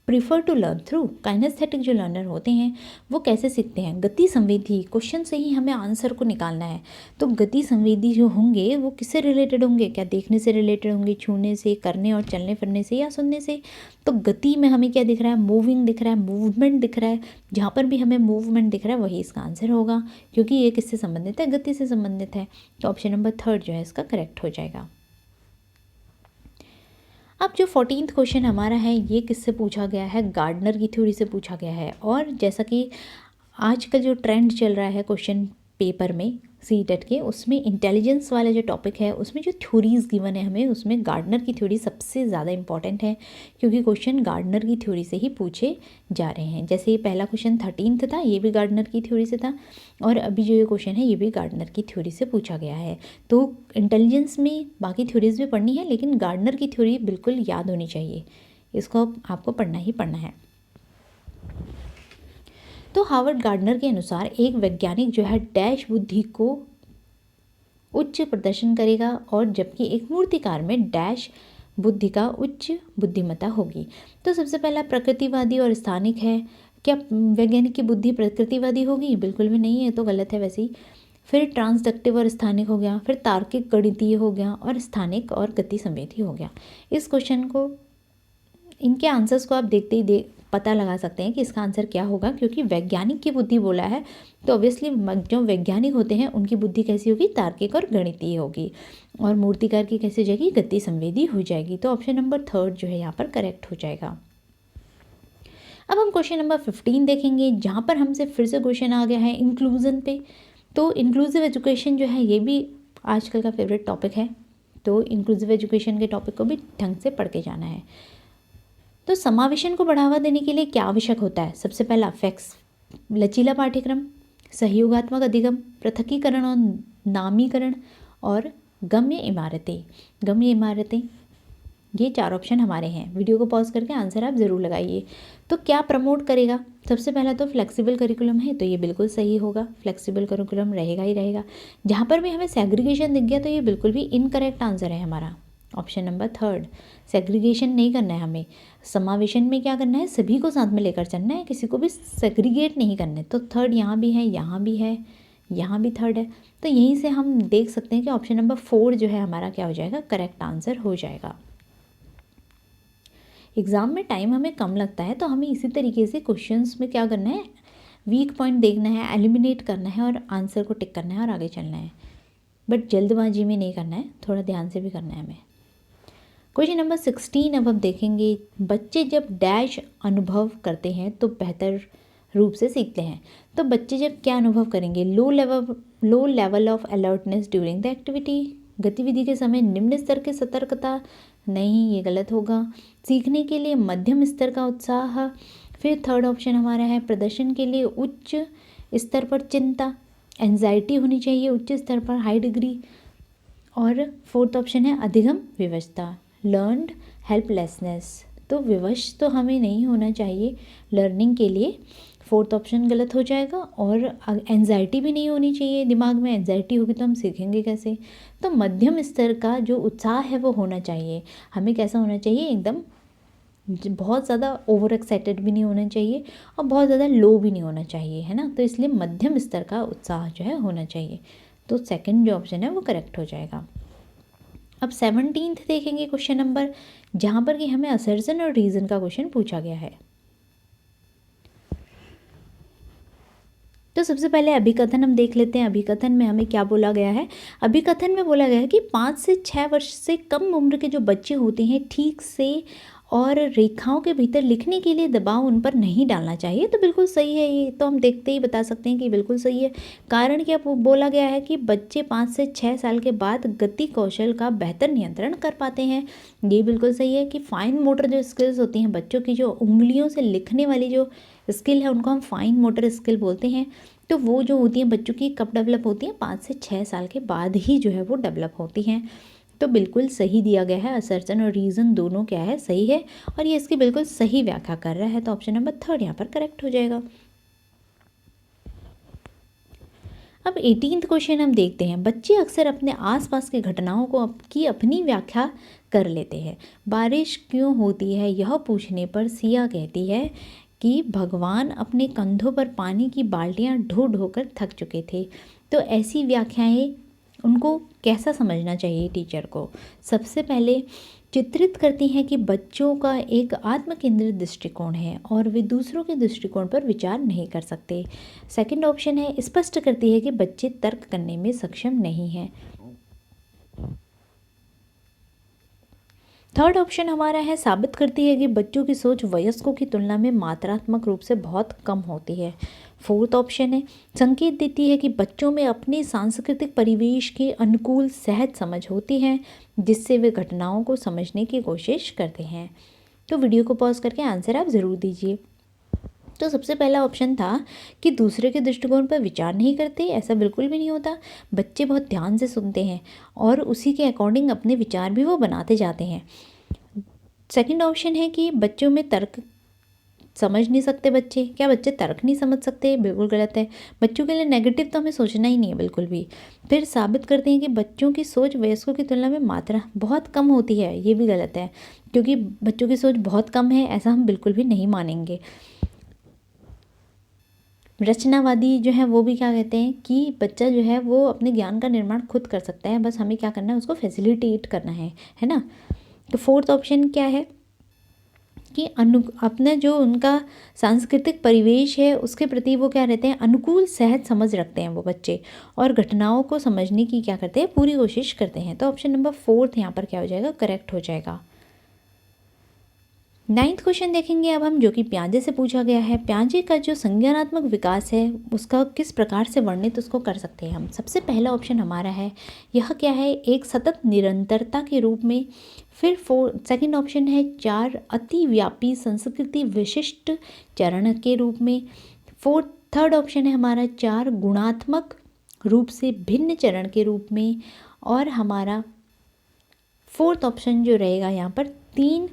Speaker 1: prefer to learn through. Kinesthetic जो लर्नर होते हैं वो कैसे सीखते हैं? गति संवेदी। क्वेश्चन से ही हमें आंसर को निकालना है। तो गति संवेदी जो होंगे वो किससे रिलेटेड होंगे? क्या देखने से रिलेटेड होंगे, छूने से, करने और चलने फिरने से, या सुनने से? तो गति में हमें क्या दिख रहा है? मूविंग दिख रहा है, मूवमेंट दिख रहा है। जहाँ पर भी हमें मूवमेंट दिख रहा है वही इसका आंसर होगा, क्योंकि ये किससे संबंधित है? गति से संबंधित है। तो ऑप्शन नंबर थर्ड जो है इसका करेक्ट हो जाएगा। अब जो 14th क्वेश्चन हमारा है ये किससे पूछा गया है? गार्डनर की थ्योरी से पूछा गया है। और जैसा कि आजकल जो ट्रेंड चल रहा है क्वेश्चन पेपर में सीटेट के, उसमें इंटेलिजेंस वाला जो टॉपिक है उसमें जो थ्योरीज गिवन है हमें, उसमें गार्डनर की थ्योरी सबसे ज़्यादा इंपॉर्टेंट है, क्योंकि क्वेश्चन गार्डनर की थ्योरी से ही पूछे जा रहे हैं। जैसे ये पहला क्वेश्चन 13th था, ये भी गार्डनर की थ्योरी से था, और अभी जो ये क्वेश्चन है ये भी गार्डनर की थ्योरी से पूछा गया है। तो इंटेलिजेंस में बाकी थ्योरीज भी पढ़नी है, लेकिन गार्डनर की थ्योरी बिल्कुल याद होनी चाहिए, इसको आपको पढ़ना ही पढ़ना है। तो हार्वर्ड गार्डनर के अनुसार एक वैज्ञानिक जो है डैश बुद्धि को उच्च प्रदर्शन करेगा, और जबकि एक मूर्तिकार में डैश बुद्धि का उच्च बुद्धिमत्ता होगी। तो सबसे पहला प्रकृतिवादी और स्थानिक है। क्या वैज्ञानिक की बुद्धि प्रकृतिवादी होगी? बिल्कुल भी नहीं है, तो गलत है वैसे ही। फिर ट्रांसडक्टिव और स्थानिक हो गया, फिर तार्किक गणितीय हो गया, और स्थानिक और गति संवेदी हो गया। इस क्वेश्चन को, इनके आंसर्स को आप देखते ही पता लगा सकते हैं कि इसका आंसर क्या होगा, क्योंकि वैज्ञानिक की बुद्धि बोला है तो ऑब्वियसली जो वैज्ञानिक होते हैं उनकी बुद्धि कैसी होगी? तार्किक और गणितीय होगी। और मूर्तिकार की कैसी हो जाएगी? गति संवेदी हो जाएगी। तो ऑप्शन नंबर थर्ड जो है यहाँ पर करेक्ट हो जाएगा। अब हम क्वेश्चन नंबर 15 देखेंगे, जहाँ पर हमसे फिर से क्वेश्चन आ गया है इंक्लूजन पे। तो इंक्लूसिव एजुकेशन जो है ये भी आजकल का फेवरेट टॉपिक है, तो इंक्लूसिव एजुकेशन के टॉपिक को भी ढंग से पढ़ के जाना है। तो समावेशन को बढ़ावा देने के लिए क्या आवश्यक होता है? सबसे पहला फैक्स, लचीला पाठ्यक्रम, सहयोगात्मक अधिगम, पृथकीकरण और नामीकरण, और गम्य इमारतें। गम्य इमारतें, ये चार ऑप्शन हमारे हैं। वीडियो को पॉज करके आंसर आप ज़रूर लगाइए। तो क्या प्रमोट करेगा? सबसे पहला तो फ्लेक्सिबल करिकुलम है, तो ये बिल्कुल सही होगा, फ्लेक्सिबल करिकुलम रहेगा ही रहेगा। जहाँ पर भी हमें सेग्रीगेशन दिख गया तो ये बिल्कुल भी इनकरेक्ट आंसर है हमारा, ऑप्शन नंबर थर्ड। सेग्रीगेशन नहीं करना है हमें, समावेशन में क्या करना है? सभी को साथ में लेकर चलना है, किसी को भी सेग्रीगेट नहीं करना है। तो थर्ड यहाँ भी है, यहाँ भी है, यहाँ भी थर्ड है। तो यहीं से हम देख सकते हैं कि ऑप्शन नंबर 4 जो है हमारा क्या हो जाएगा? करेक्ट आंसर हो जाएगा। एग्ज़ाम में टाइम हमें कम लगता है तो हमें इसी तरीके से क्वेश्चंस में क्या करना है? वीक पॉइंट देखना है, एलिमिनेट करना है और आंसर को टिक करना है और आगे चलना है। बट जल्दबाजी में नहीं करना है, थोड़ा ध्यान से भी करना है हमें। क्वेश्चन नंबर 16 अब हम देखेंगे, बच्चे जब डैश अनुभव करते हैं तो बेहतर रूप से सीखते हैं। तो बच्चे जब क्या अनुभव करेंगे? Low level of alertness during the activity, गतिविधि के समय निम्न स्तर की सतर्कता, नहीं ये गलत होगा। सीखने के लिए मध्यम स्तर का उत्साह। फिर थर्ड ऑप्शन हमारा है प्रदर्शन के लिए उच्च स्तर पर चिंता, एंजाइटी होनी चाहिए उच्च स्तर पर, हाई डिग्री। और फोर्थ ऑप्शन है अधिगम विवशता, लर्नड हेल्पलेसनेस। तो विवश तो हमें नहीं होना चाहिए लर्निंग के लिए। फोर्थ ऑप्शन गलत हो जाएगा। और एंजाइटी भी नहीं होनी चाहिए दिमाग में, एंजाइटी होगी तो हम सीखेंगे कैसे। तो मध्यम स्तर का जो उत्साह है वो होना चाहिए। हमें कैसा होना चाहिए, एकदम बहुत ज़्यादा ओवर एक्साइटेड भी नहीं होना चाहिए और बहुत ज़्यादा लो भी नहीं होना चाहिए, है ना। तो इसलिए मध्यम स्तर का उत्साह जो है होना चाहिए। तो सेकंड जो ऑप्शन है वो करेक्ट हो जाएगा। अब 17th देखेंगे क्वेश्चन नंबर, जहाँ पर कि हमें असर्शन और रीज़न का क्वेश्चन पूछा गया है। तो सबसे पहले अभिकथन हम देख लेते हैं। अभिकथन में हमें क्या बोला गया है। अभिकथन में बोला गया है कि 5 से 6 वर्ष से कम उम्र के जो बच्चे होते हैं ठीक से और रेखाओं के भीतर लिखने के लिए दबाव उन पर नहीं डालना चाहिए। तो बिल्कुल सही है, ये तो हम देखते ही बता सकते हैं कि बिल्कुल सही है। कारण क्या बोला गया है कि बच्चे 5 से 6 साल के बाद गति कौशल का बेहतर नियंत्रण कर पाते हैं। ये बिल्कुल सही है कि फाइन मोटर जो स्किल्स होती हैं बच्चों की, जो उंगलियों से लिखने वाली जो स्किल है उनको हम फाइन मोटर स्किल बोलते हैं। तो वो जो होती हैं बच्चों की कब डेवलप होती हैं, 5 से 6 साल के बाद ही जो है वो डेवलप होती हैं। तो बिल्कुल सही दिया गया है। असर्शन और रीज़न दोनों क्या है, सही है और ये इसकी बिल्कुल सही व्याख्या कर रहा है। तो ऑप्शन नंबर 3 यहाँ पर करेक्ट हो जाएगा। अब 18th क्वेश्चन हम देखते हैं। बच्चे अक्सर अपने आसपास की घटनाओं को की अपनी व्याख्या कर लेते हैं। बारिश क्यों होती है यह पूछने पर सिया कहती है कि भगवान अपने कंधों पर पानी की बाल्टियां ढो ढोकर थक चुके थे। तो ऐसी व्याख्याएं उनको कैसा समझना चाहिए टीचर को। सबसे पहले चित्रित करती हैं कि बच्चों का एक आत्म केंद्रित दृष्टिकोण है और वे दूसरों के दृष्टिकोण पर विचार नहीं कर सकते। सेकंड ऑप्शन है स्पष्ट करती है कि बच्चे तर्क करने में सक्षम नहीं हैं। थर्ड ऑप्शन हमारा है साबित करती है कि बच्चों की सोच वयस्कों की तुलना में मात्रात्मक रूप से बहुत कम होती है। फोर्थ ऑप्शन है संकेत देती है कि बच्चों में अपने सांस्कृतिक परिवेश के अनुकूल सहज समझ होती है जिससे वे घटनाओं को समझने की कोशिश करते हैं। तो वीडियो को पॉज करके आंसर आप ज़रूर दीजिए। तो सबसे पहला ऑप्शन था कि दूसरे के दृष्टिकोण पर विचार नहीं करते, ऐसा बिल्कुल भी नहीं होता। बच्चे बहुत ध्यान से सुनते हैं और उसी के अकॉर्डिंग अपने विचार भी वो बनाते जाते हैं। सेकंड ऑप्शन है कि बच्चों में तर्क समझ नहीं सकते बच्चे। क्या बच्चे तर्क नहीं समझ सकते? बिल्कुल गलत है। बच्चों के लिए नेगेटिव तो हमें सोचना ही नहीं है बिल्कुल भी। फिर साबित करते हैं कि बच्चों की सोच वयस्कों की तुलना में मात्रा बहुत कम होती है। ये भी गलत है क्योंकि बच्चों की सोच बहुत कम है ऐसा हम बिल्कुल भी नहीं मानेंगे। रचनावादी जो है वो भी क्या कहते हैं कि बच्चा जो है वो अपने ज्ञान का निर्माण खुद कर सकता है, बस हमें क्या करना है, उसको फैसिलिटेट करना है ना। तो फोर्थ ऑप्शन क्या है कि अपना जो उनका सांस्कृतिक परिवेश है उसके प्रति वो क्या रहते हैं, अनुकूल सहज समझ रखते हैं वो बच्चे और घटनाओं को समझने की क्या करते हैं, पूरी कोशिश करते हैं। तो ऑप्शन नंबर 4 यहाँ पर क्या हो जाएगा, करेक्ट हो जाएगा। 9th क्वेश्चन देखेंगे अब हम, जो कि प्याजे से पूछा गया है। प्याजे का जो संज्ञानात्मक विकास है उसका किस प्रकार से वर्णित उसको कर सकते हैं हम। सबसे पहला ऑप्शन हमारा है, यह क्या है, एक सतत निरंतरता के रूप में। फिर सेकंड ऑप्शन है 4 अतिव्यापी संस्कृति विशिष्ट चरण के रूप में। थर्ड ऑप्शन है हमारा 4 गुणात्मक रूप से भिन्न चरण के रूप में। और हमारा फोर्थ ऑप्शन जो रहेगा यहाँ पर 3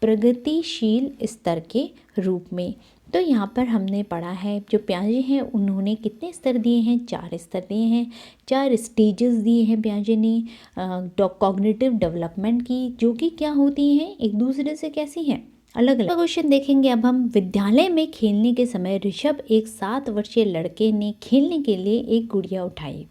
Speaker 1: प्रगतिशील स्तर के रूप में। तो यहाँ पर हमने पढ़ा है जो प्याजे हैं उन्होंने कितने स्तर दिए हैं, 4 स्तर दिए हैं, 4 स्टेजेस दिए हैं प्याजे ने कॉग्निटिव डेवलपमेंट की, जो कि क्या होती हैं, एक दूसरे से कैसी हैं, अलग अलग। क्वेश्चन देखेंगे अब हम। विद्यालय में खेलने के समय ऋषभ, एक 7 वर्षीय लड़के ने खेलने के लिए एक गुड़िया उठाई।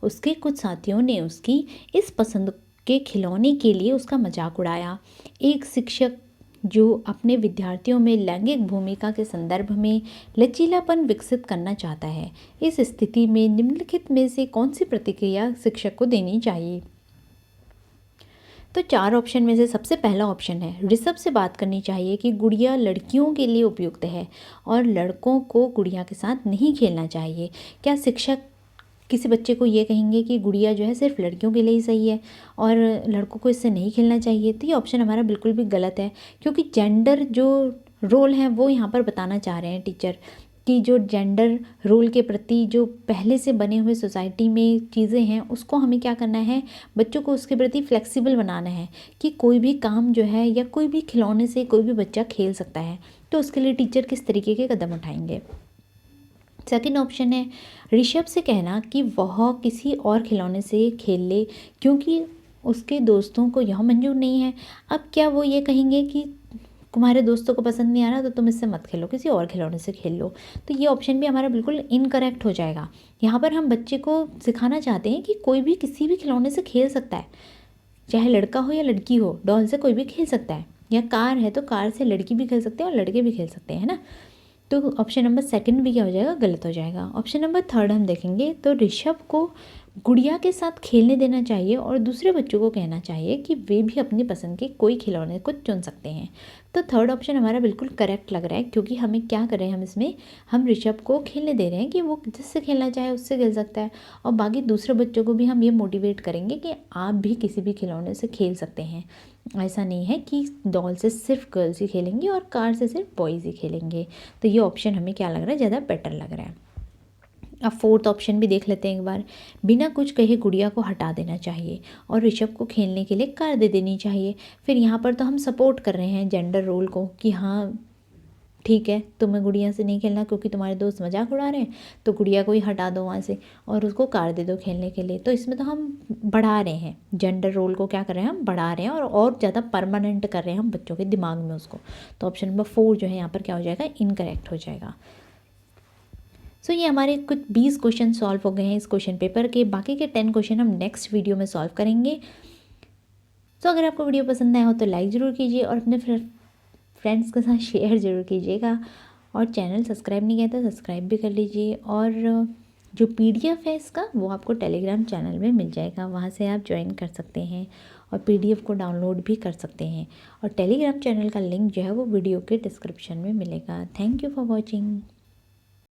Speaker 1: उसके कुछ साथियों ने उसकी इस पसंद के खिलौने के लिए उसका मजाक उड़ाया। एक शिक्षक जो अपने विद्यार्थियों में लैंगिक भूमिका के संदर्भ में लचीलापन विकसित करना चाहता है, इस स्थिति में निम्नलिखित में से कौन सी प्रतिक्रिया शिक्षक को देनी चाहिए। तो 4 ऑप्शन में से सबसे पहला ऑप्शन है, ऋषभ से बात करनी चाहिए कि गुड़िया लड़कियों के लिए उपयुक्त है और लड़कों को गुड़िया के साथ नहीं खेलना चाहिए। क्या शिक्षक किसी बच्चे को ये कहेंगे कि गुड़िया जो है सिर्फ लड़कियों के लिए ही सही है और लड़कों को इससे नहीं खेलना चाहिए? तो ये ऑप्शन हमारा बिल्कुल भी गलत है, क्योंकि जेंडर जो रोल है वो यहाँ पर बताना चाह रहे हैं टीचर कि जो जेंडर रोल के प्रति जो पहले से बने हुए सोसाइटी में चीज़ें हैं उसको हमें क्या करना है, बच्चों को उसके प्रति फ्लेक्सिबल बनाना है कि कोई भी काम जो है या कोई भी खिलौने से कोई भी बच्चा खेल सकता है। तो उसके लिए टीचर किस तरीके के कदम उठाएंगे। सेकंड ऑप्शन है ऋषभ से कहना कि वह किसी और खिलौने से खेल ले क्योंकि उसके दोस्तों को यह मंजूर नहीं है। अब क्या वो ये कहेंगे कि तुम्हारे दोस्तों को पसंद नहीं आ रहा तो तुम इससे मत खेलो, किसी और खिलौने से खेल लो। तो ये ऑप्शन भी हमारा बिल्कुल इनकरेक्ट हो जाएगा। यहाँ पर हम बच्चे को सिखाना चाहते हैं कि कोई भी किसी भी खिलौने से खेल सकता है, चाहे लड़का हो या लड़की हो, डॉल से कोई भी खेल सकता है। या कार है तो कार से लड़की भी खेल सकते हैं और लड़के भी खेल सकते हैं, है ना। तो ऑप्शन नंबर सेकंड भी क्या हो जाएगा, गलत हो जाएगा। ऑप्शन नंबर थर्ड हम देखेंगे तो ऋषभ को गुड़िया के साथ खेलने देना चाहिए और दूसरे बच्चों को कहना चाहिए कि वे भी अपनी पसंद के कोई खिलौने को चुन सकते हैं। तो थर्ड ऑप्शन हमारा बिल्कुल करेक्ट लग रहा है, क्योंकि हमें क्या कर रहे हैं, हम इसमें हम ऋषभ को खेलने दे रहे हैं कि वो जिससे खेलना चाहे उससे खेल सकता है, और बाकी दूसरे बच्चों को भी हम ये मोटिवेट करेंगे कि आप भी किसी भी खिलौने से खेल सकते हैं। ऐसा नहीं है कि डॉल से सिर्फ गर्ल्स ही खेलेंगे और कार से सिर्फ बॉयज़ ही खेलेंगे। तो ये ऑप्शन हमें क्या लग रहा है, ज़्यादा बेटर लग रहा है। अब फोर्थ ऑप्शन भी देख लेते हैं एक बार। बिना कुछ कहे गुड़िया को हटा देना चाहिए और ऋषभ को खेलने के लिए कार दे देनी चाहिए। फिर यहाँ पर तो हम सपोर्ट कर रहे हैं जेंडर रोल को कि हाँ ठीक है, तुम्हें गुड़िया से नहीं खेलना क्योंकि तुम्हारे दोस्त मजाक उड़ा रहे हैं, तो गुड़िया को ही हटा दो वहाँ से और उसको कार दे दो खेलने के लिए। तो इसमें तो हम बढ़ा रहे हैं जेंडर रोल को, क्या कर रहे हैं हम, बढ़ा रहे हैं और ज़्यादा परमानेंट कर रहे हैं हम बच्चों के दिमाग में उसको। तो ऑप्शन नंबर 4 जो है यहाँ पर क्या हो जाएगा, इनकरेक्ट हो जाएगा। सो ये हमारे कुछ 20 क्वेश्चन सॉल्व हो गए हैं इस क्वेश्चन पेपर के। बाकी के 10 क्वेश्चन हम नेक्स्ट वीडियो में सॉल्व करेंगे। सो अगर आपको वीडियो पसंद आया हो तो लाइक ज़रूर कीजिए और अपने फ्रेंड्स के साथ शेयर ज़रूर कीजिएगा। और चैनल सब्सक्राइब नहीं किया तो सब्सक्राइब भी कर लीजिए। और जो PDF है इसका वो आपको टेलीग्राम चैनल में मिल जाएगा, वहाँ से आप ज्वाइन कर सकते हैं और PDF को डाउनलोड भी कर सकते हैं। और टेलीग्राम चैनल का लिंक जो है वो वीडियो के डिस्क्रिप्शन में मिलेगा। Thank you for watching.